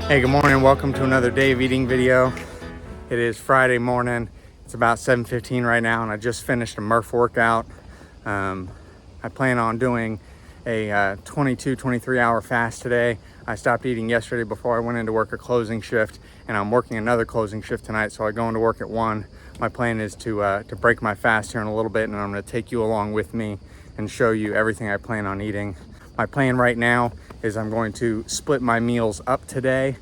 Hey, good morning. Welcome to another day of eating video. It is Friday morning. It's about 7:15 right now, and I just finished a Murph workout. I plan on doing a 23 hour fast today. I stopped eating yesterday before I went into work a closing shift, and I'm working another closing shift tonight, so I go into work at 1. My plan is to break my fast here in a little bit, and I'm going to take you along with me and show you everything I plan on eating. My plan right now is I'm going to split my meals up today.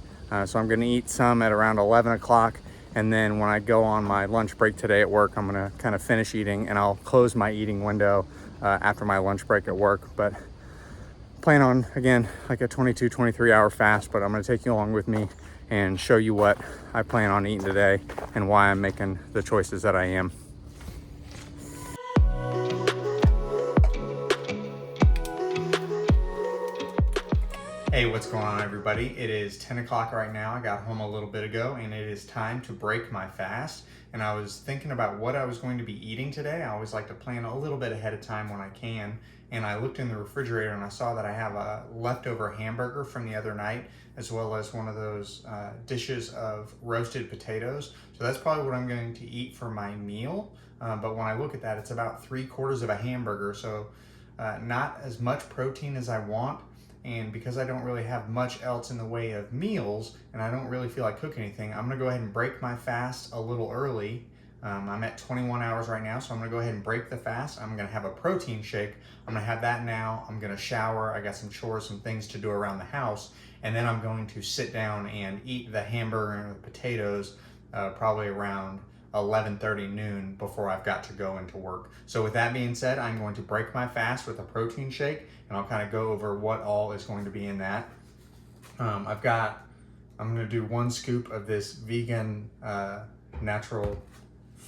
So I'm gonna eat some at around 11 o'clock. And then when I go on my lunch break today at work, I'm gonna kind of finish eating, and I'll close my eating window after my lunch break at work. But plan on, again, like a 23 hour fast, but I'm gonna take you along with me and show you what I plan on eating today and why I'm making the choices that I am. Hey, what's going on, everybody? It is 10 o'clock right now. I got home a little bit ago, and it is time to break my fast. And I was thinking about what I was going to be eating today. I always like to plan a little bit ahead of time when I can. And I looked in the refrigerator and I saw that I have a leftover hamburger from the other night, as well as one of those dishes of roasted potatoes. So that's probably what I'm going to eat for my meal. But when I look at that, it's about 3/4 of a hamburger. So not as much protein as I want. And because I don't really have much else in the way of meals, and I don't really feel like cooking anything, I'm gonna go ahead and break my fast a little early. I'm at 21 hours right now, so I'm gonna go ahead and break the fast. I'm gonna have a protein shake. I'm gonna have that now. I'm gonna shower. I got some chores, some things to do around the house. And then I'm going to sit down and eat the hamburger and the potatoes probably around 11:30 noon before I've got to go into work. So with that being said, I'm going to break my fast with a protein shake, and I'll kind of go over what all is going to be in that. I'm going to do 1 scoop of this vegan natural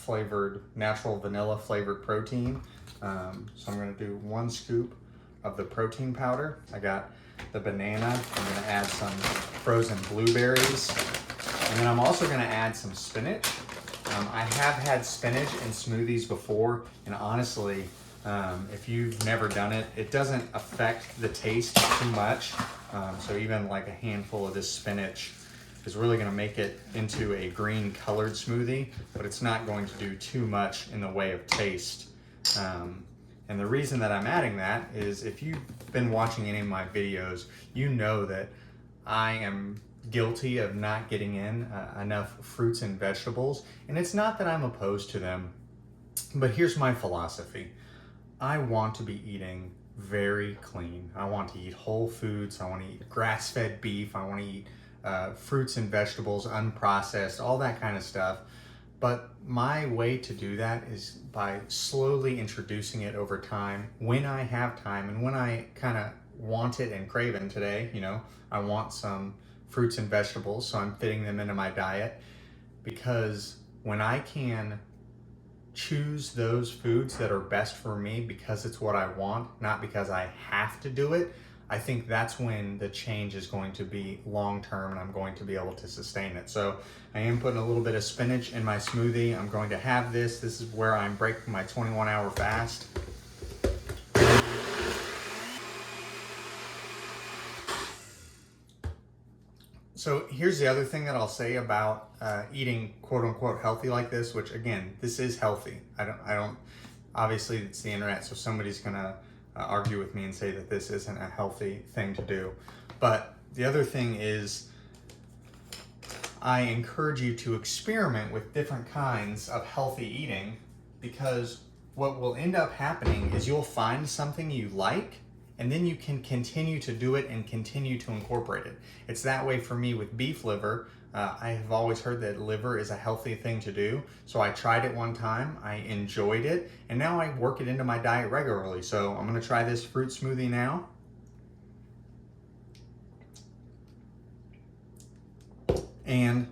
vanilla flavored protein. So I'm going to do 1 scoop of the protein powder. I got the banana. I'm going to add some frozen blueberries, and then I'm also going to add some spinach. I have had spinach in smoothies before, and honestly, if you've never done it, it doesn't affect the taste too much. So even like a handful of this spinach is really going to make it into a green colored smoothie, but it's not going to do too much in the way of taste. And the reason that I'm adding that is, if you've been watching any of my videos, you know that I am guilty of not getting in enough fruits and vegetables. And it's not that I'm opposed to them, but here's my philosophy. I want to be eating very clean. I want to eat whole foods. I want to eat grass-fed beef. I want to eat fruits and vegetables, unprocessed, all that kind of stuff. But my way to do that is by slowly introducing it over time when I have time, and when I kind of want it and crave it. Today, I want some fruits and vegetables, so I'm fitting them into my diet, because when I can choose those foods that are best for me because it's what I want, not because I have to do it, I think that's when the change is going to be long-term, and I'm going to be able to sustain it. So I am putting a little bit of spinach in my smoothie. I'm going to have this. This is where I'm breaking my 21-hour fast. So here's the other thing that I'll say about eating quote-unquote healthy like this, which again, this is healthy. I don't, obviously it's the internet, so somebody's gonna argue with me and say that this isn't a healthy thing to do. But the other thing is, I encourage you to experiment with different kinds of healthy eating, because what will end up happening is you'll find something you like, and then you can continue to do it and continue to incorporate it. It's that way for me with beef liver. I have always heard that liver is a healthy thing to do. So I tried it one time, I enjoyed it, and now I work it into my diet regularly. So I'm gonna try this fruit smoothie now. And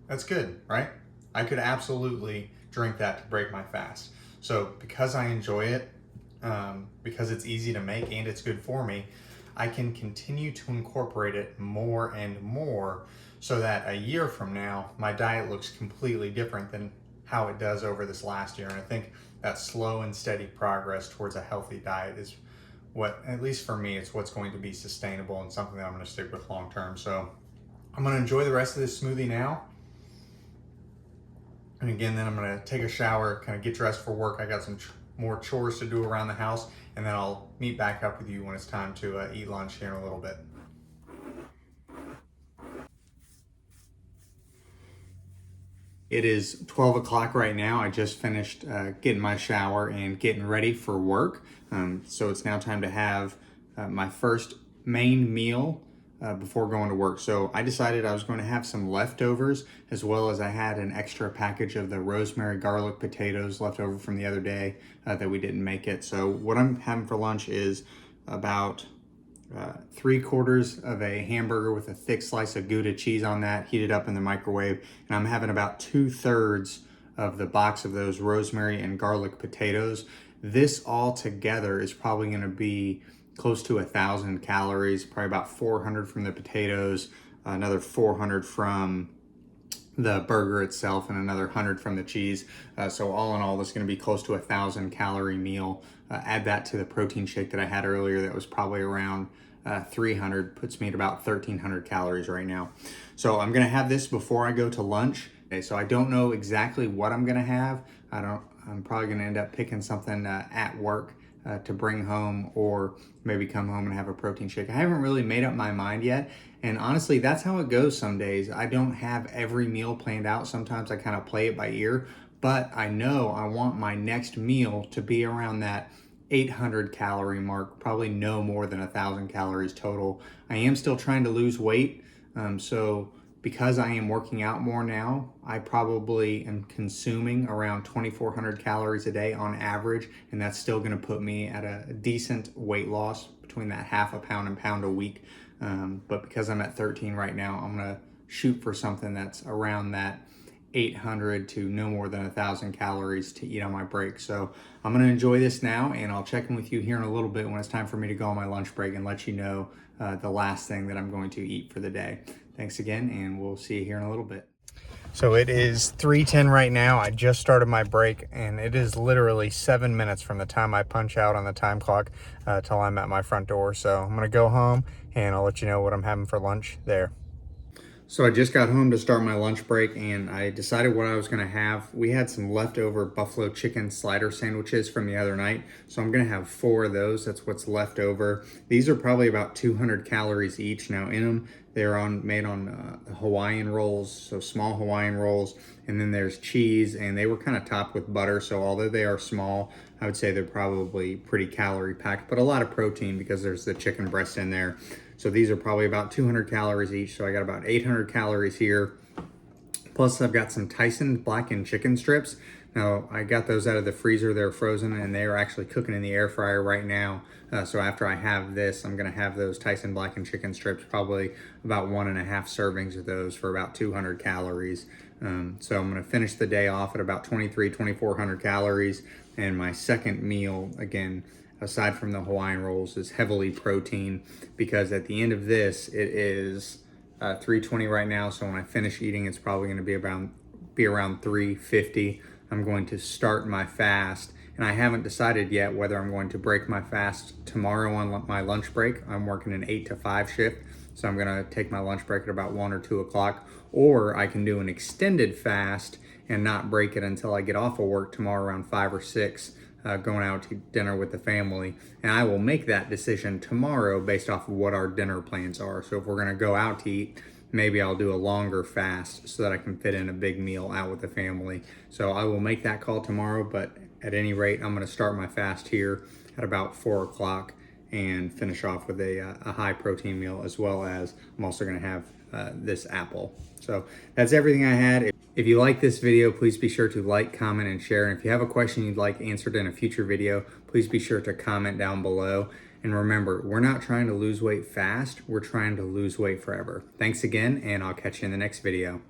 that's good, right? I could absolutely drink that to break my fast. So because I enjoy it, because it's easy to make and it's good for me, I can continue to incorporate it more and more, so that a year from now, my diet looks completely different than how it does over this last year. And I think that slow and steady progress towards a healthy diet is what, at least for me, it's what's going to be sustainable and something that I'm going to stick with long term. So I'm gonna enjoy the rest of this smoothie now. And again, then I'm gonna take a shower, kind of get dressed for work. I got some more chores to do around the house, and then I'll meet back up with you when it's time to eat lunch here in a little bit. It is 12 o'clock right now. I just finished getting my shower and getting ready for work. So it's now time to have my first main meal before going to work. So I decided I was going to have some leftovers, as well as I had an extra package of the rosemary garlic potatoes left over from the other day that we didn't make it. So what I'm having for lunch is about 3/4 of a hamburger with a thick slice of Gouda cheese on that, heated up in the microwave. And I'm having about 2/3 of the box of those rosemary and garlic potatoes. This all together is probably gonna be close to 1,000 calories, probably about 400 from the potatoes, another 400 from the burger itself, and another 100 from the cheese. So all in all, this is gonna be close to 1,000 calorie meal. Add that to the protein shake that I had earlier that was probably around 300, puts me at about 1,300 calories right now. So I'm gonna have this before I go to lunch. Okay, so I don't know exactly what I'm gonna have. I'm probably gonna end up picking something at work to bring home, or maybe come home and have a protein shake. I haven't really made up my mind yet. And honestly, that's how it goes some days. I don't have every meal planned out. Sometimes I kind of play it by ear, but I know I want my next meal to be around that 800 calorie mark, probably no more than 1,000 calories total. I am still trying to lose weight. So because I am working out more now, I probably am consuming around 2,400 calories a day on average, and that's still gonna put me at a decent weight loss, between that half a pound and pound a week. But because I'm at 13 right now, I'm gonna shoot for something that's around that 800 to no more than 1,000 calories to eat on my break. So I'm gonna enjoy this now, and I'll check in with you here in a little bit when it's time for me to go on my lunch break and let you know the last thing that I'm going to eat for the day. Thanks again, and we'll see you here in a little bit. So it is 3:10 right now. I just started my break, and it is literally 7 minutes from the time I punch out on the time clock till I'm at my front door. So I'm gonna go home, and I'll let you know what I'm having for lunch there. So I just got home to start my lunch break, and I decided what I was gonna have. We had some leftover buffalo chicken slider sandwiches from the other night, so I'm gonna have 4 of those. That's what's left over. These are probably about 200 calories each. Now in them, they're made on Hawaiian rolls, so small Hawaiian rolls, and then there's cheese, and they were kind of topped with butter. So although they are small, I would say they're probably pretty calorie packed, but a lot of protein because there's the chicken breast in there. So these are probably about 200 calories each. So I got about 800 calories here. Plus I've got some Tyson blackened chicken strips. Now I got those out of the freezer. They're frozen, and they are actually cooking in the air fryer right now. So after I have this, I'm gonna have those Tyson blackened chicken strips, probably about 1.5 servings of those for about 200 calories. So I'm gonna finish the day off at about 2,400 calories. And my second meal, again, aside from the Hawaiian rolls, is heavily protein, because at the end of this, it is 3:20 right now. So when I finish eating, it's probably gonna be around 3:50. I'm going to start my fast, and I haven't decided yet whether I'm going to break my fast tomorrow on my lunch break. I'm working an 8 to 5 shift, so I'm gonna take my lunch break at about 1 or 2 o'clock, or I can do an extended fast and not break it until I get off of work tomorrow around 5 or 6, going out to dinner with the family. And I will make that decision tomorrow based off of what our dinner plans are. So if we're gonna go out to eat, maybe I'll do a longer fast so that I can fit in a big meal out with the family. So I will make that call tomorrow, but at any rate, I'm gonna start my fast here at about 4 o'clock and finish off with a high protein meal, as well as I'm also gonna have this apple. So that's everything I had. If you like this video, please be sure to like, comment, and share. And if you have a question you'd like answered in a future video, please be sure to comment down below. And remember, we're not trying to lose weight fast, we're trying to lose weight forever. Thanks again, and I'll catch you in the next video.